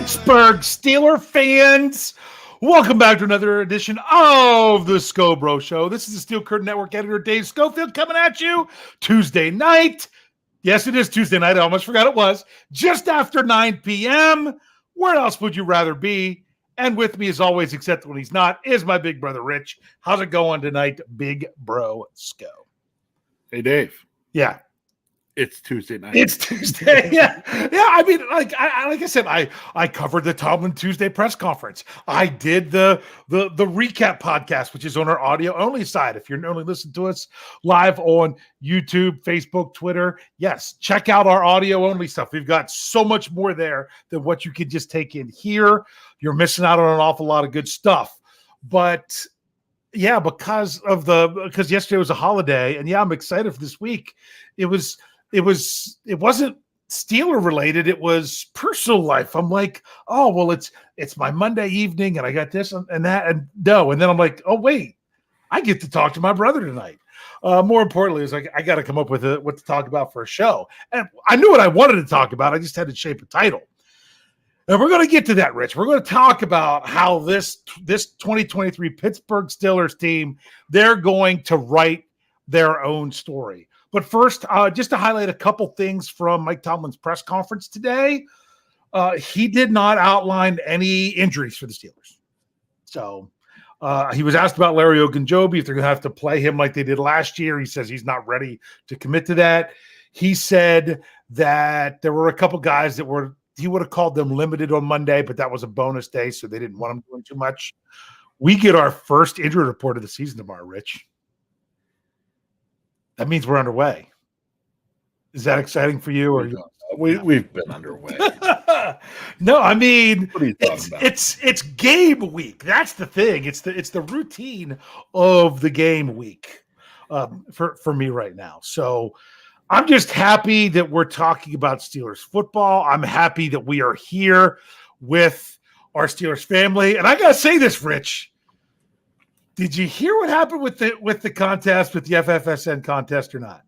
Pittsburgh Steelers fans. Welcome back to another edition of the Scho Bro Show. This is the Steel Curtain Network editor Dave Schofield coming at you Tuesday night. Yes, it is Tuesday night. I almost forgot it was. Just after 9 p.m. Where else would you rather be? And with me, as always, except when he's not, is my big brother Rich. How's it going tonight, Big Bro Scho? Hey, Dave. Yeah. It's Tuesday night. It's Tuesday. Yeah. I mean, like I said, I covered the Tomlin Tuesday press conference. I did the recap podcast, which is on our audio only side. If you're only listening to us live on YouTube, Facebook, Twitter, yes, check out our audio only stuff. We've got so much more there than what you can just take in here. You're missing out on an awful lot of good stuff. But yeah, because yesterday was a holiday, and yeah, I'm excited for this week. It wasn't Steeler related. It was personal life. I'm like, oh, well, it's my Monday evening and I got this and that and no. And then I'm like, oh, wait, I get to talk to my brother tonight. More importantly, is like, I got to come up with what to talk about for a show. And I knew what I wanted to talk about. I just had to shape a title. And we're going to get to that, Rich. We're going to talk about how this 2023 Pittsburgh Steelers team, they're going to write their own story. But first, just to highlight a couple things from Mike Tomlin's press conference today, he did not outline any injuries for the Steelers. So he was asked about Larry Ogunjobi, if they're going to have to play him like they did last year. He says he's not ready to commit to that. He said that there were a couple guys that he would have called them limited on Monday, but that was a bonus day, so they didn't want him doing too much. We get our first injury report of the season tomorrow, Rich. That means we're underway. Is that exciting for you? Or we've been underway. No, I mean, what are you talking about? It's game week. That's the thing. It's the routine of the game week for me right now. So I'm just happy that we're talking about Steelers football. I'm happy that we are here with our Steelers family. And I gotta say this, Rich. Did you hear what happened with the contest, with the FFSN contest or not?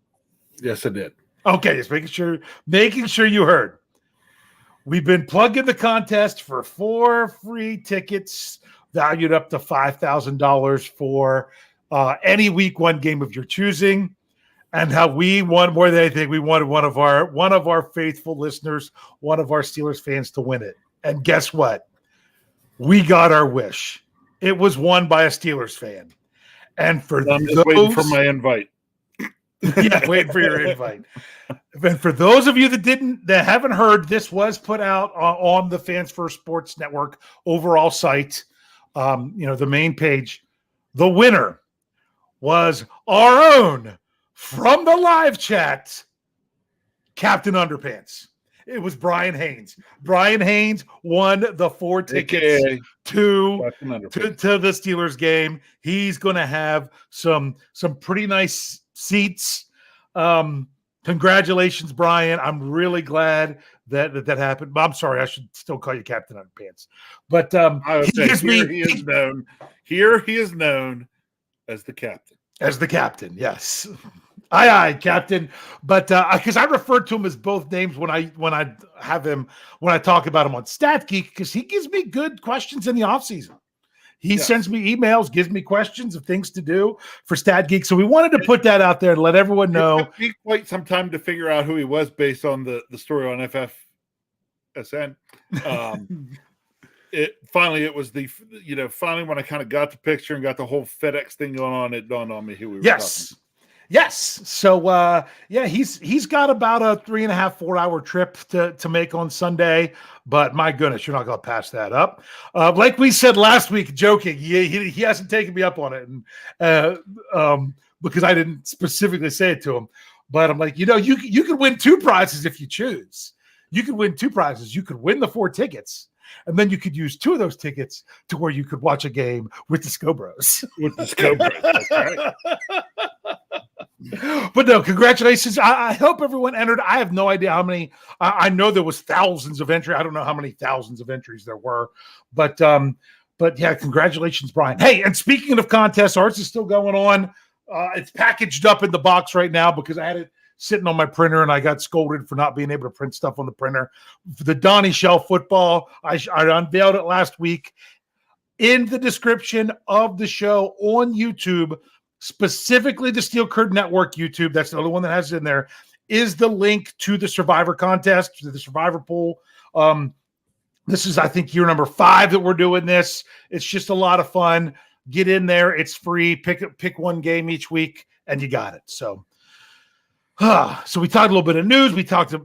Yes, I did. Okay, just making sure you heard. We've been plugging the contest for 4 free tickets valued up to $5,000 for any week one game of your choosing. And how we won more than anything, we wanted one of our faithful listeners, one of our Steelers fans to win it. And guess what? We got our wish. It was won by a Steelers fan. And I'm just waiting for my invite. Yeah, waiting for your invite. And for those of you that haven't heard, this was put out on the Fans First Sports Network overall site, the main page. The winner was our own, from the live chat, Captain Underpants. It was Brian Haynes. Brian Haynes won the 4 tickets to the Steelers game. He's going to have some pretty nice seats. Congratulations, Brian. I'm really glad that happened. I'm sorry, I should still call you Captain Underpants. But he is known as the captain. As the captain, yes. Aye, Captain. But because I refer to him as both names when I talk about him on Stat Geek, because he gives me good questions in the offseason. He sends me emails, gives me questions of things to do for Stat Geek. So we wanted to put that out there and let everyone know. It took me quite some time to figure out who he was based on the story on FFSN. Finally when I kind of got the picture and got the whole FedEx thing going on, it dawned on me who we were talking about. Yes. So, he's got about a 3.5, 4 hour trip to make on Sunday, but my goodness, you're not going to pass that up. Like we said last week, joking, he hasn't taken me up on it. And, because I didn't specifically say it to him, but I'm like, you could win 2 prizes if you choose. You could win 2 prizes. You could win the 4 tickets. And then you could use 2 of those tickets to where you could watch a game with the Scho Bros. With the Scho Bros, that's right. But no, congratulations. I hope everyone entered. I have no idea how many. I know there was thousands of entries. I don't know how many thousands of entries there were. But yeah, congratulations, Brian. Hey, and speaking of contests, ours is still going on. It's packaged up in the box right now because I had it sitting on my printer, and I got scolded for not being able to print stuff on the printer. The Donnie Shell football, I unveiled it last week. In the description of the show on YouTube, specifically the Steel Curtain Network YouTube, that's the only one that has it in there, is the link to the Survivor contest, to the Survivor pool. This is, I think, year number 5 that we're doing this. It's just a lot of fun. Get in there. It's free. Pick one game each week, and you got it. So we talked a little bit of news. We talked to,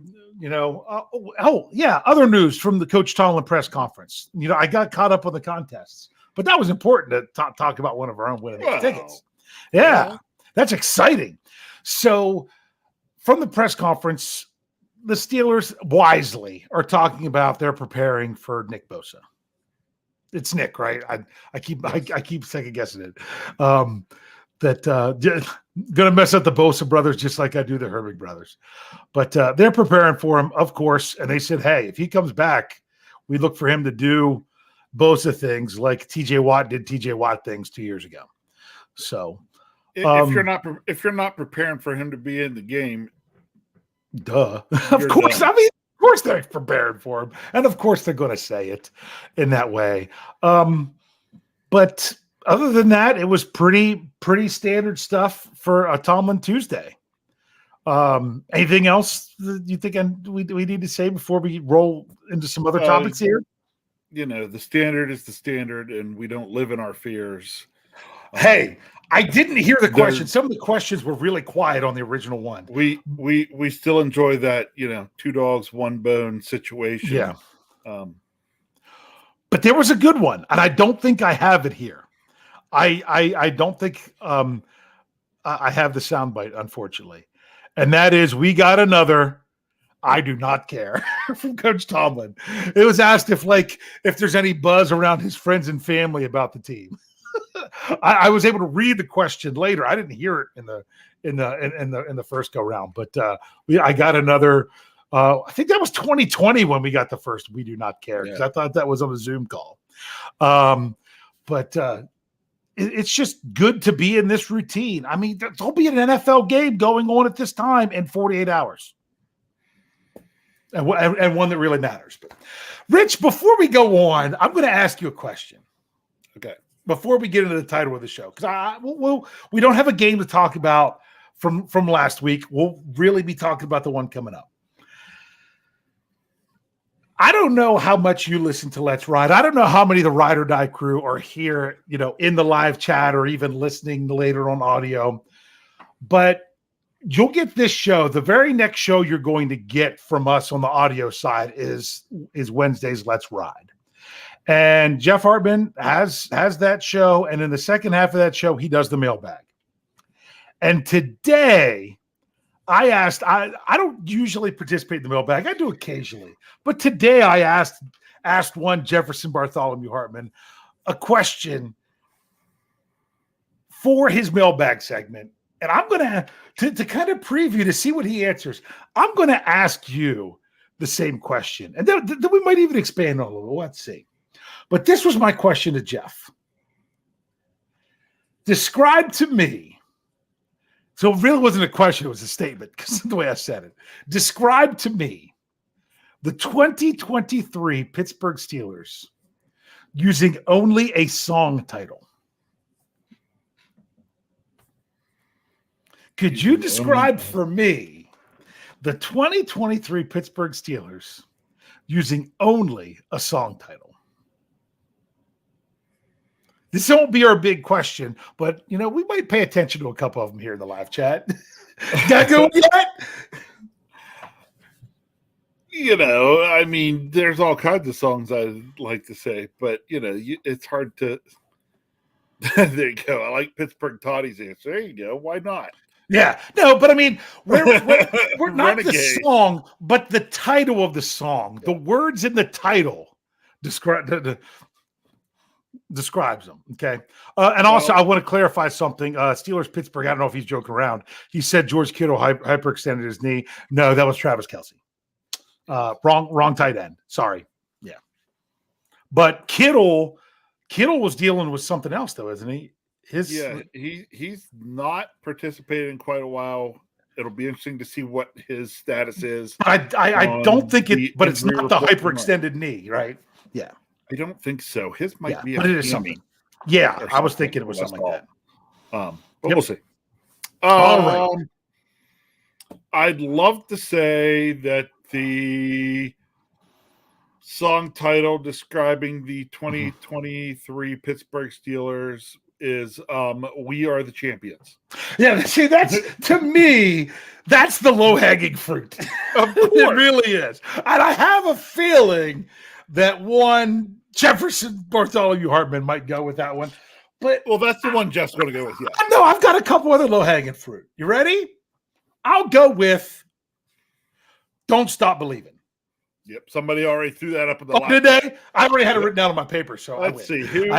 other news from the Coach Tomlin press conference. I got caught up on the contests, but that was important to talk about one of our own winning tickets. Yeah, that's exciting. So from the press conference, the Steelers wisely are talking about they're preparing for Nick Bosa. It's Nick, right? I keep second guessing it. Gonna mess up the Bosa brothers just like I do the Herbig brothers. But they're preparing for him, of course. And they said, hey, if he comes back, we look for him to do Bosa things like TJ Watt did TJ Watt things 2 years ago. So if you're not preparing for him to be in the game, duh. Of course. Done. I mean, of course they're preparing for him. And of course they're going to say it in that way. But other than that, it was pretty standard stuff for a Tomlin Tuesday. Anything else that you think we need to say before we roll into some other topics here? The standard is the standard, and we don't live in our fears. Hey, I didn't hear the question. Some of the questions were really quiet on the original one. We still enjoy that, 2 dogs, 1 bone situation. Yeah. But there was a good one, and I don't think I have it here. I don't think I have the soundbite, unfortunately. And that is, we got another I do not care from Coach Tomlin. It was asked if there's any buzz around his friends and family about the team. I was able to read the question later. I didn't hear it in the first go round, but I got another. I think that was 2020 when we got the first "We do not care" because I thought that was on a Zoom call. But it's just good to be in this routine. I mean, there'll be an NFL game going on at this time in 48 hours. And one that really matters. But Rich, before we go on, I'm going to ask you a question. Okay. Before we get into the title of the show, because we don't have a game to talk about from last week. We'll really be talking about the one coming up. I don't know how much you listen to Let's Ride. I don't know how many of the Ride or Die crew are here, in the live chat or even listening later on audio. But you'll get this show. The very next show you're going to get from us on the audio side is Wednesday's Let's Ride. And Jeff Hartman has that show. And in the second half of that show, he does the mailbag. And today I asked, I don't usually participate in the mailbag. I do occasionally. But today I asked one Jefferson Bartholomew Hartman a question for his mailbag segment. And I'm going to kind of preview to see what he answers. I'm going to ask you the same question. And then we might even expand on it a little. Let's see. But this was my question to Jeff. Describe to me. So it really wasn't a question. It was a statement because of the way I said it. Describe to me the 2023 Pittsburgh Steelers using only a song title. Could you describe for me the 2023 Pittsburgh Steelers using only a song title? This won't be our big question, but, we might pay attention to a couple of them here in the live chat. Got going yet? I mean, there's all kinds of songs I'd like to say, but, it's hard to – there you go. I like Pittsburgh Toddy's answer. There you go. Why not? Yeah. No, but I mean, we're not the song, but the title of the song. The words in the title describes them. Okay. And also, I want to clarify something. Steelers Pittsburgh. I don't know if he's joking around. He said George Kittle hyperextended his knee. No, that was Travis Kelce. Wrong tight end. Sorry. Yeah. But Kittle was dealing with something else though, isn't he? He's not participated in quite a while. It'll be interesting to see what his status is. I don't think it, but it's not the report hyperextended knee, right? Yeah, I don't think so. His might be, but it is hammy something. Yeah, or I was something, thinking it was something like that. but Yep. we'll see. All right. I'd love to say that the song title describing the 2023 Pittsburgh Steelers is "We Are the Champions." Yeah, see, that's to me, that's the low-hanging fruit. It really is. And I have a feeling that one Jefferson Bartholomew Hartman might go with that one. But well, that's the one Jeff's going to go with. Yeah. No, I've got a couple other low-hanging fruit. You ready? I'll go with "Don't Stop Believing." Yep, somebody already threw that up in the. Did they? I already had it written down on my paper. So let's see. Who,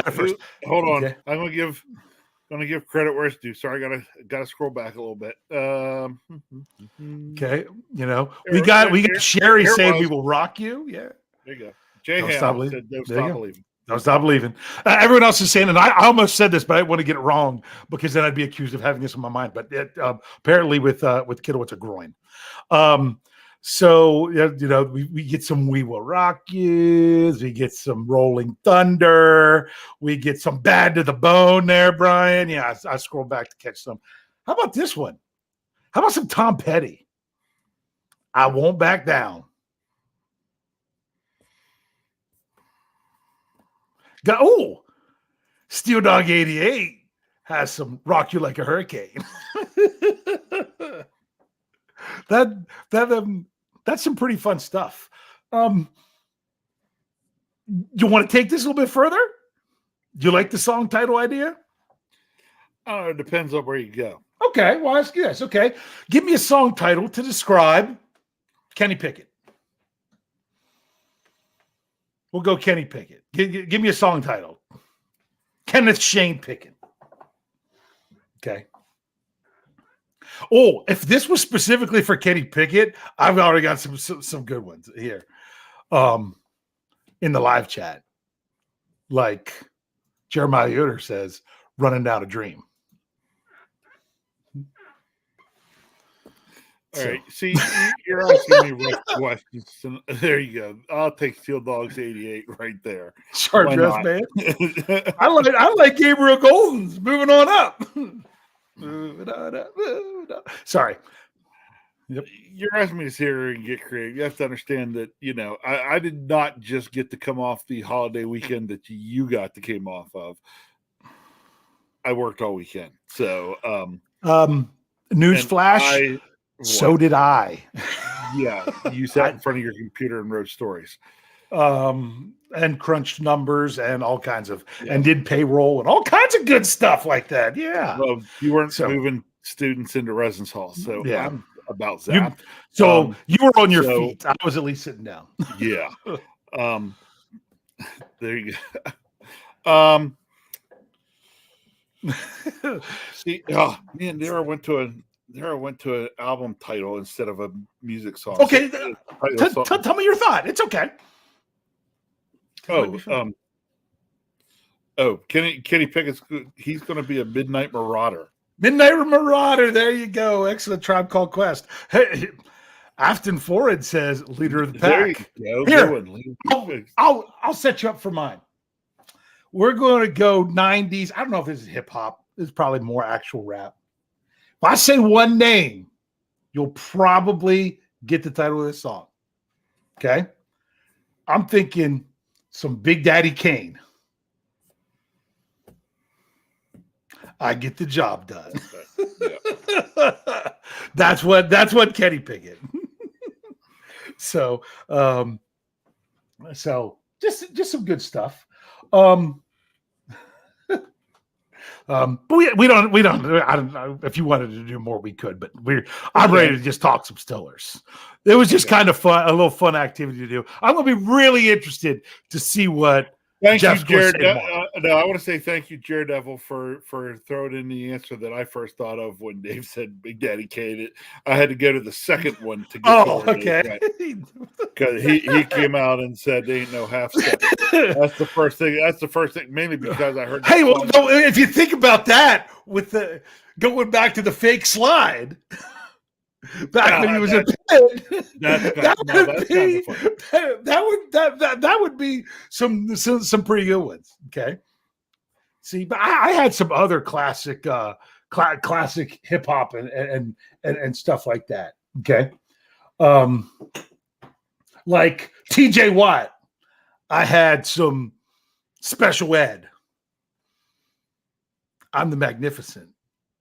hold on. Okay. I'm going to give credit where it's due. Sorry, I gotta scroll back a little bit. Okay, we got Sherry saying "We Will Rock You." Yeah, there you go. Jay Ham said, "Don't stop believing." Don't stop believing. Everyone else is saying, and I almost said this, but I didn't want to get it wrong because then I'd be accused of having this in my mind. But apparently, with Kittle, it's a groin. So we get some "We Will Rock You," we get some "Rolling Thunder," we get some "Bad to the Bone" there, Brian. Yeah, I scrolled back to catch some. How about this one? How about some Tom Petty? "I Won't Back Down." Steel Dog 88 has some "Rock You Like a Hurricane." That's some pretty fun stuff. You want to take this a little bit further? Do you like the song title idea? It depends on where you go. Okay, well, ask you this. Okay, give me a song title to describe Kenny Pickett. We'll go Kenny Pickett. Give me a song title. Kenneth Shane Pickett. Okay. Oh, if this was specifically for Kenny Pickett, I've already got some good ones here. In the live chat, like Jeremiah Yoder says, "Running Down a Dream." All right. See, you're asking me rough questions. There you go. I'll take Steel Dogs 88 right there. Sharp dress man. I like Gabriel Golden's "Moving On Up." Sorry. Yep. You're asking me to sit here and get creative. You have to understand that, I did not just get to come off the holiday weekend that you got to come off of. I worked all weekend. So, newsflash. So did I. Yeah. You sat in front of your computer and wrote stories. And crunched numbers and all kinds of, and did payroll and all kinds of good stuff like that. Yeah. Well, you weren't moving students into residence halls. So I'm about that. You were on your feet. I was at least sitting down. Yeah. There you go. See, man, there I went to an album title instead of a music song. Okay. Tell me your thought. It's okay. Kenny Pickett's he's going to be a Midnight Marauder. Midnight Marauder. There you go. Excellent. Tribe Called Quest. Hey, Afton Forward says "Leader of the Pack." Here, I'll set you up for mine. We're going to go 90s. I don't know if this is hip hop. This is probably more actual rap. If I say one name, you'll probably get the title of this song. Okay? I'm thinking some Big Daddy Kane. I get the job done. That's what Kenny Pickett. So just some good stuff. But we don't. I don't know if you wanted to do more, we could. But I'm ready to just talk some Steelers. It was just kind of fun, a little fun activity to do. I'm going to be really interested to see what. Thank you, Jared. I want to say thank you, Jared Devil, for throwing in the answer that I first thought of when Dave said Big Daddy Kane. I had to go to the second one to get. Okay. Because he came out and said they ain't no half step. That's the first thing. Mainly because I heard. Hey, well, no, if you think about that, with the going back to the fake slide. back when he was in Pitt. That would be some pretty good ones. Okay. See, but I had some other classic hip hop and stuff like that. Okay. Like TJ Watt. I had some Special Ed. I'm the Magnificent.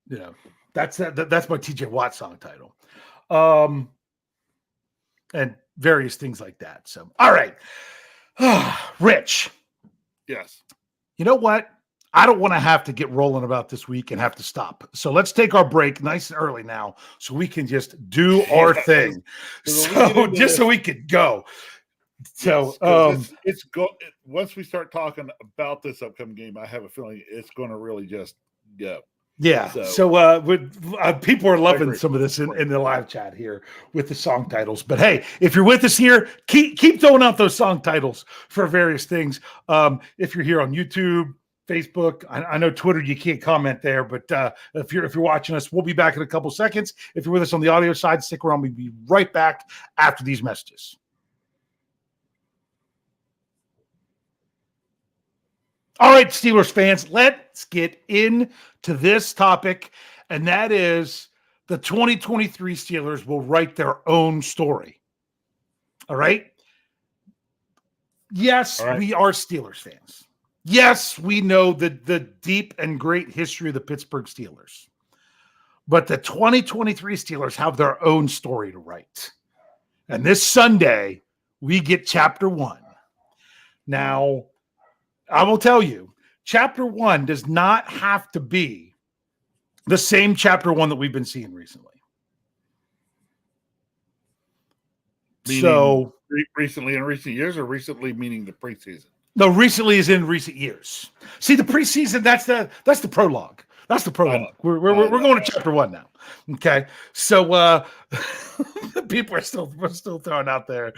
You know, that's my TJ Watt song title. And various things like that. So, all right. Rich. Yes. You know what? I don't want to have to get rolling about this week and have to stop. So let's take our break nice and early now so we can just do our thing. So just so we could go. So once we start talking about this upcoming game, I have a feeling it's going to really just go. Yeah. So people are loving some of this in the live chat here with the song titles. But hey, if you're with us here, keep throwing out those song titles for various things. If you're here on YouTube, Facebook, I know Twitter, you can't comment there, but if you're watching us, we'll be back in a couple seconds. If you're with us on the audio side, stick around. We'll be right back after these messages. All right, Steelers fans, let's get into this topic, and that is the 2023 Steelers will write their own story. All right? Yes, we are Steelers fans. Yes, we know the deep and great history of the Pittsburgh Steelers. But the 2023 Steelers have their own story to write. And this Sunday, we get Chapter 1. Now, I will tell you, Chapter 1 does not have to be the same Chapter 1 that we've been seeing recently. Meaning recently in recent years, or recently meaning the preseason? No, recently is in recent years. See, the preseason, that's the prologue. That's the prologue. We're going to Chapter 1 now. Okay. So people are still throwing out there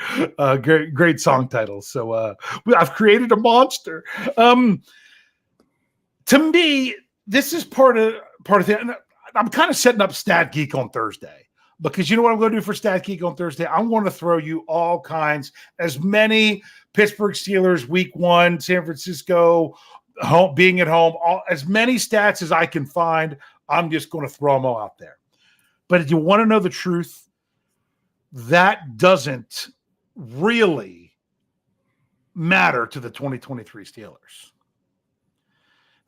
great song titles. So I've created a monster. To me, this is part of the. I'm kind of setting up Stat Geek on Thursday. Because you know what I'm going to do for Stat Geek on Thursday? I'm going to throw you all kinds, as many Pittsburgh Steelers Week 1, San Francisco, being at home, as many stats as I can find. I'm just going to throw them all out there. But if you want to know the truth, that doesn't really matter to the 2023 Steelers.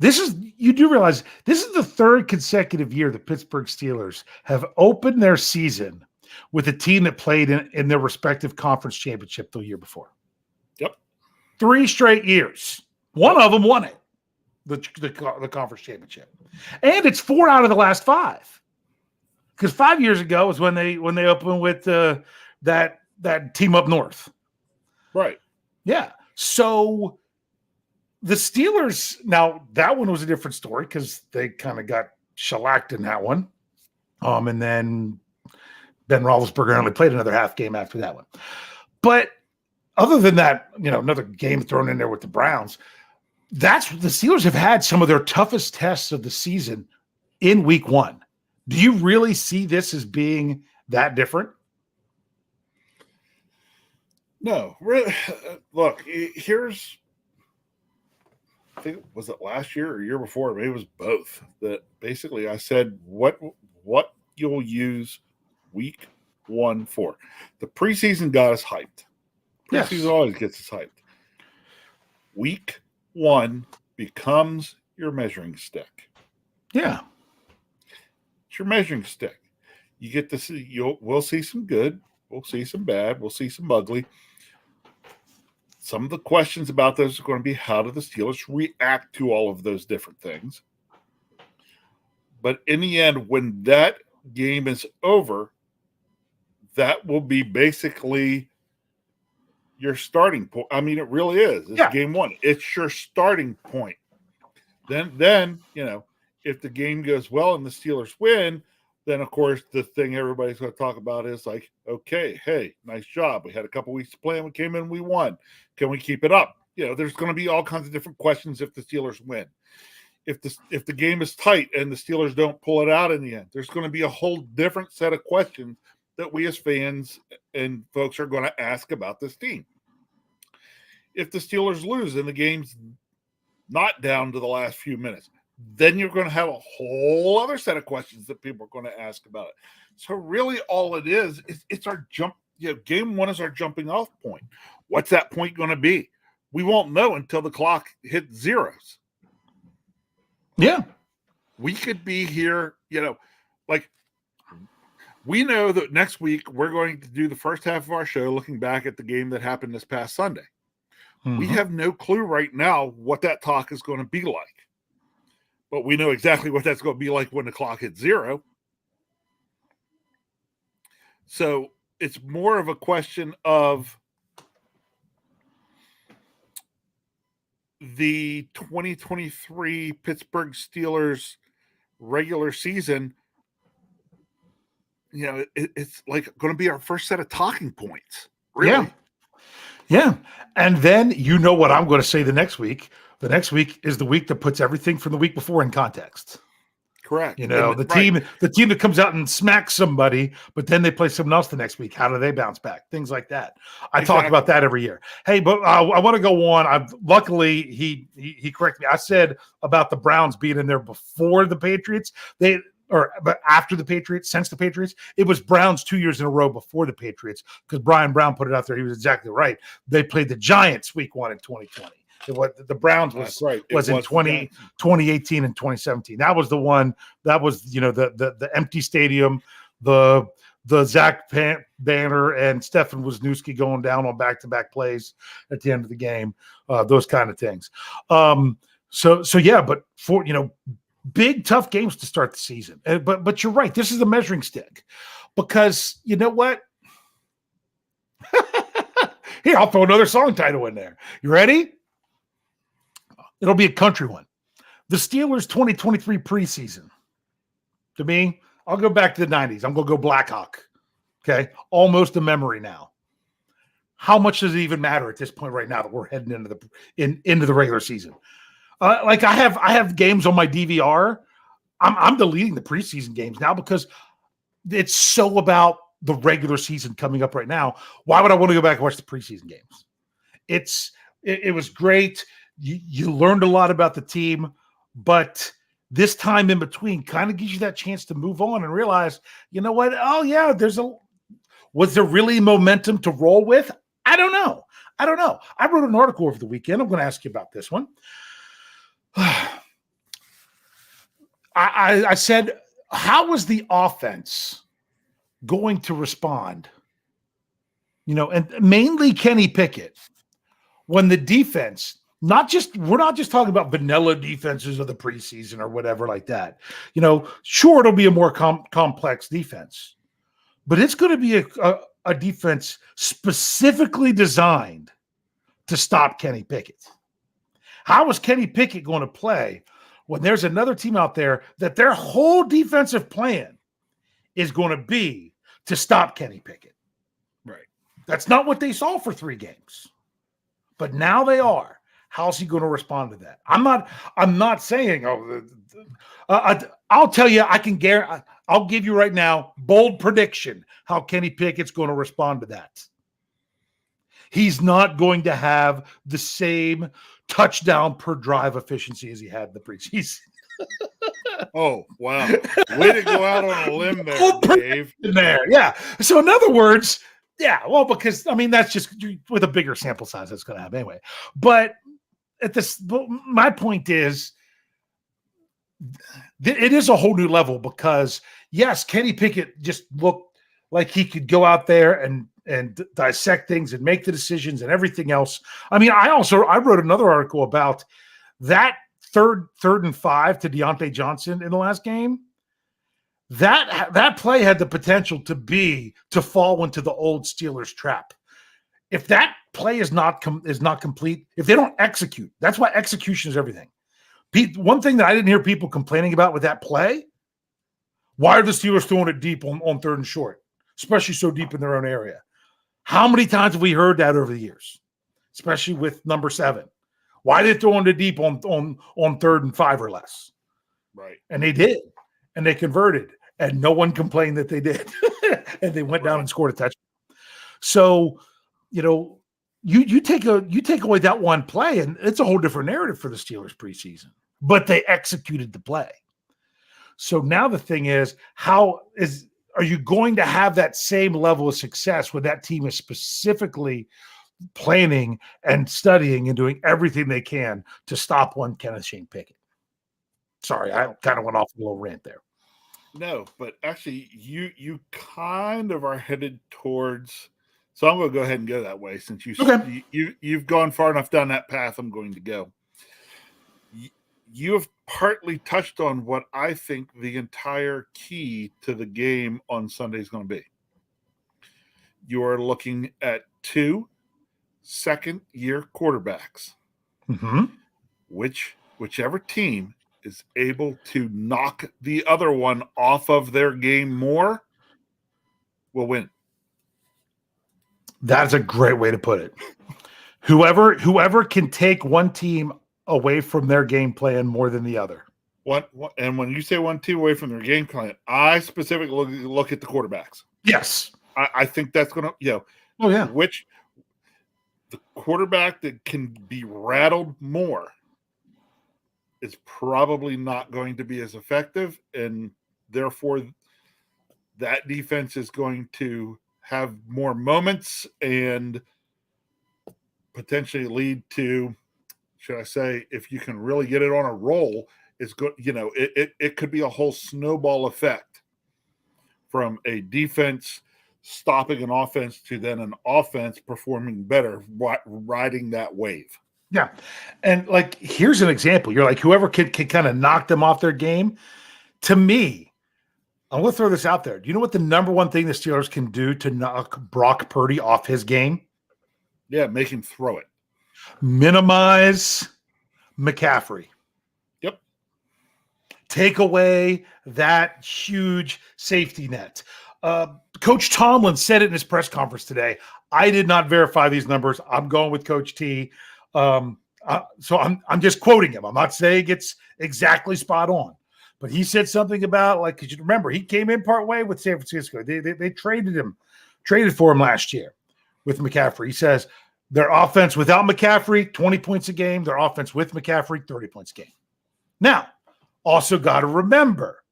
You do realize this is the third consecutive year the Pittsburgh Steelers have opened their season with a team that played in their respective conference championship the year before. Yep. 3 straight years. One of them won it, the conference championship. And it's 4 out of the last 5. Because 5 years ago was when they opened with that team up north. Right. Yeah. So the Steelers, now that one was a different story because they kind of got shellacked in that one. And then Ben Roethlisberger only played another half game after that one. But other than that, another game thrown in there with the Browns, the Steelers have had some of their toughest tests of the season in Week 1. Do you really see this as being that different? No. Look, here's, I think, was it last year or year before? Maybe it was both. That basically I said what you'll use Week 1 for. The preseason got us hyped. Preseason always gets us hyped. Week 1 becomes your measuring stick. Yeah, it's your measuring stick. You get to see. We'll see some good. We'll see some bad. We'll see some ugly. Some of the questions about those are going to be, how do the Steelers react to all of those different things? But in the end, when that game is over, that will be basically your starting point. I mean, it really is. It's game 1. It's your starting point. Then, if the game goes well and the Steelers win, then, of course, the thing everybody's going to talk about is like, okay, hey, nice job. We had a couple weeks to play and we came in and we won. Can we keep it up? There's going to be all kinds of different questions if the Steelers win. if the game is tight and the Steelers don't pull it out in the end, there's going to be a whole different set of questions that we as fans and folks are going to ask about this team. If the Steelers lose and the game's not down to the last few minutes, then you're going to have a whole other set of questions that people are going to ask about it. So really all it is it's our jump. Game one is our jumping off point. What's that point going to be? We won't know until the clock hits zeros. Yeah. We could be here, like we know that next week we're going to do the first half of our show looking back at the game that happened this past Sunday. Mm-hmm. We have no clue right now what that talk is going to be like. But we know exactly what that's going to be like when the clock hits zero. So it's more of a question of the 2023 Pittsburgh Steelers regular season. It's like going to be our first set of talking points. Really. Yeah. And then what I'm going to say the next week. The next week is the week that puts everything from the week before in context. Correct. The team that comes out and smacks somebody, but then they play someone else the next week. How do they bounce back? Things like that. I talk about that every year. Hey, but I want to go on. Luckily, he corrected me. I said about the Browns being in there before the Patriots. But after the Patriots, since the Patriots, it was Browns 2 years in a row before the Patriots because Brian Brown put it out there. He was exactly right. They played the Giants week 1 in 2020. The Browns was in 2018 and 2017. That was the one. That was the empty stadium, the Zach Banner and Stefan Wisniewski going down on back-to-back plays at the end of the game. Those kind of things. But for big tough games to start the season. But you're right. This is the measuring stick because you know what? Here, I'll throw another song title in there. You ready? It'll be a country one. The Steelers 2023 preseason. To me, I'll go back to the 90s. I'm going to go Blackhawk. Okay? Almost a memory now. How much does it even matter at this point right now that we're heading into the regular season? I have games on my DVR. I'm deleting the preseason games now because it's so about the regular season coming up right now. Why would I want to go back and watch the preseason games? It was great. You learned a lot about the team, but this time in between kind of gives you that chance to move on and realize, you know what? Oh yeah, was there really momentum to roll with? I don't know. I wrote an article over the weekend. I'm going to ask you about this one. I said, how is the offense going to respond? And mainly Kenny Pickett when the defense. We're not just talking about vanilla defenses of the preseason or whatever like that. Sure, it'll be a more complex defense, but it's going to be a defense specifically designed to stop Kenny Pickett. How is Kenny Pickett going to play when there's another team out there that their whole defensive plan is going to be to stop Kenny Pickett? Right. That's not what they saw for 3 games, but now they are. How's he going to respond to that? I'm not saying, I'll tell you, I can guarantee, I'll give you right now, bold prediction, how Kenny Pickett's going to respond to that. He's not going to have the same touchdown per drive efficiency as he had in the preseason. Oh, wow. Way to go out on a limb there, Dave. Yeah. So in other words, yeah, well, because, that's just with a bigger sample size that's going to happen anyway. But my point is, it is a whole new level because, yes, Kenny Pickett just looked like he could go out there and dissect things and make the decisions and everything else. I wrote another article about that third and 5 to Deontay Johnson in the last game. That play had the potential to fall into the old Steelers trap. If that play is not complete, if they don't execute, that's why execution is everything. One thing that I didn't hear people complaining about with that play, why are the Steelers throwing it deep on 3rd and short, especially so deep in their own area? How many times have we heard that over the years, especially with number 7? Why did they throw into deep on 3rd and 5 or less? Right. And they did. And they converted. And no one complained that they did. And they went down and scored a touchdown. So, you take away that one play, and it's a whole different narrative for the Steelers preseason. But they executed the play. So now the thing is, are you going to have that same level of success when that team is specifically planning and studying and doing everything they can to stop one Kenneth Shane Pickett? Sorry, I kind of went off a little rant there. No, but actually, you kind of are headed towards. So I'm going to go ahead and go that way since you've gone far enough down that path. I'm going to go. You have partly touched on what I think the entire key to the game on Sunday is going to be. You are looking at 2 second-year quarterbacks, whichever team is able to knock the other one off of their game more will win. That's a great way to put it. Whoever can take one team away from their game plan more than the other. And when you say one team away from their game plan, I specifically look at the quarterbacks. Yes. I think that's going to, which the quarterback that can be rattled more is probably not going to be as effective, and therefore that defense is going to have more moments and potentially lead to, should I say, if you can really get it on a roll, it's good. It could be a whole snowball effect from a defense stopping an offense to then an offense performing better, riding that wave. Yeah. And here's an example. You're like, whoever can kind of knock them off their game. To me, I'm going to throw this out there. Do you know what the number one thing the Steelers can do to knock Brock Purdy off his game? Yeah, make him throw it. Minimize McCaffrey. Yep. Take away that huge safety net. Coach Tomlin said it in his press conference today. I did not verify these numbers. I'm going with Coach T. So I'm just quoting him. I'm not saying it's exactly spot on, but he said something about, because you remember he came in part way with San Francisco. They traded for him last year with McCaffrey. He says their offense without McCaffrey, 20 points a game. Their offense with McCaffrey, 30 points a game. Now, also got to remember,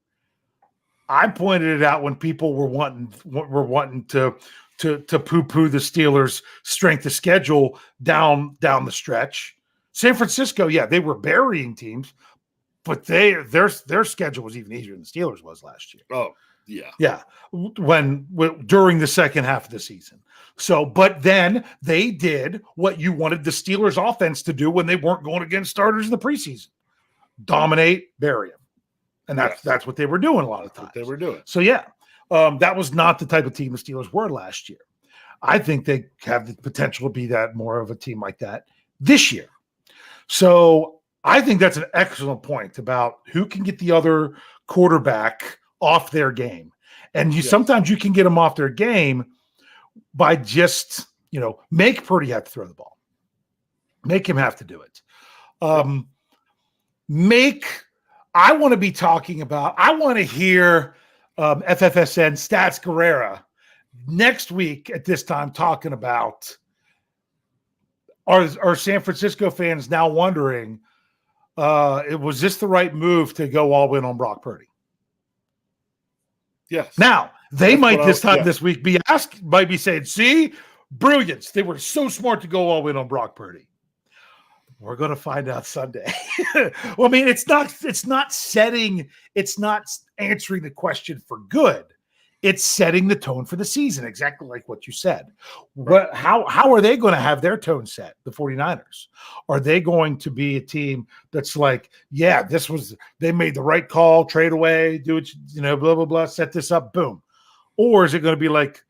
I pointed it out when people were wanting to poo-poo the Steelers' strength of schedule down the stretch. San Francisco, they were burying teams, but their schedule was even easier than the Steelers was last year. Oh, yeah. Yeah, during the second half of the season. So, but then they did what you wanted the Steelers' offense to do when they weren't going against starters in the preseason. Dominate, bury them. And that's what they were doing a lot of times. They were doing. So, that was not the type of team the Steelers were last year. I think they have the potential to be that more of a team like that this year. So I think that's an excellent point about who can get the other quarterback off their game. And sometimes you can get them off their game by just, make Purdy have to throw the ball. Make him have to do it. I want to be talking about, I want to hear FFSN Stats Guerrera next week at this time talking about, are San Francisco fans now wondering, was this the right move to go all in on Brock Purdy? Yes. Now, they might this week might be saying, see, brilliance. They were so smart to go all in on Brock Purdy. We're going to find out Sunday. Well, I mean, it's not answering the question for good. It's setting the tone for the season, exactly like what you said. How are they going to have their tone set, the 49ers? Are they going to be a team that's like, they made the right call, trade away, do it, blah, blah, blah, set this up, boom. Or is it going to be like,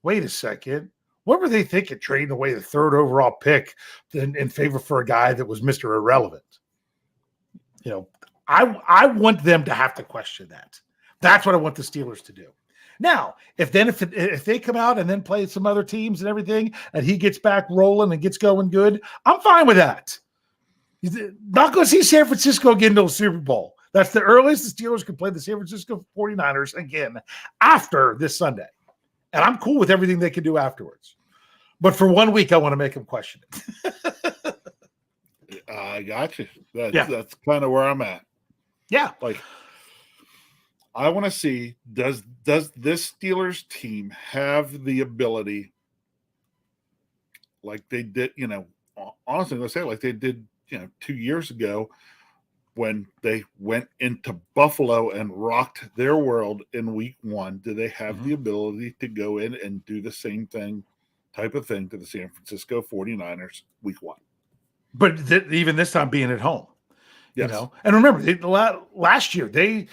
wait a second, what were they thinking trading away the 3rd overall pick in favor for a guy that was Mr. Irrelevant? I want them to have to question that. That's what I want the Steelers to do. Now, if they come out and then play some other teams and everything, and he gets back rolling and gets going good, I'm fine with that. not going to see San Francisco get into the Super Bowl. That's the earliest the Steelers can play the San Francisco 49ers again after this Sunday. And I'm cool with everything they can do afterwards. But for 1 week, I want to make them question it. I got you. That's kind of where I'm at. Yeah. Like, I want to see, does this Steelers team have the ability, like they did, honestly, let's say like they did, 2 years ago when they went into Buffalo and rocked their world in week 1, do they have the ability to go in and do the same type of thing to the San Francisco 49ers week 1? But even this time being at home, yes. And remember last year they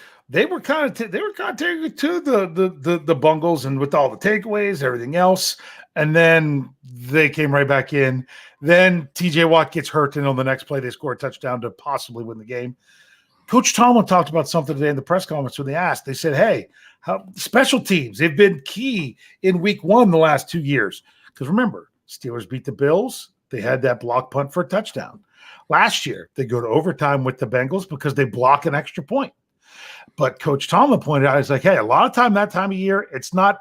were kind of taking it to the Bungles and with all the takeaways, everything else, and then they came right back in. Then TJ Watt gets hurt, and on the next play they score a touchdown to possibly win the game. Coach Tomlin talked about something today in the press conference when they asked. They said, "Hey, special teams have been key in week 1 the last 2 years." Because remember, Steelers beat the Bills. They had that block punt for a touchdown. Last year, they go to overtime with the Bengals because they block an extra point. But Coach Tomlin pointed out, he's like, hey, a lot of time that time of year, it's not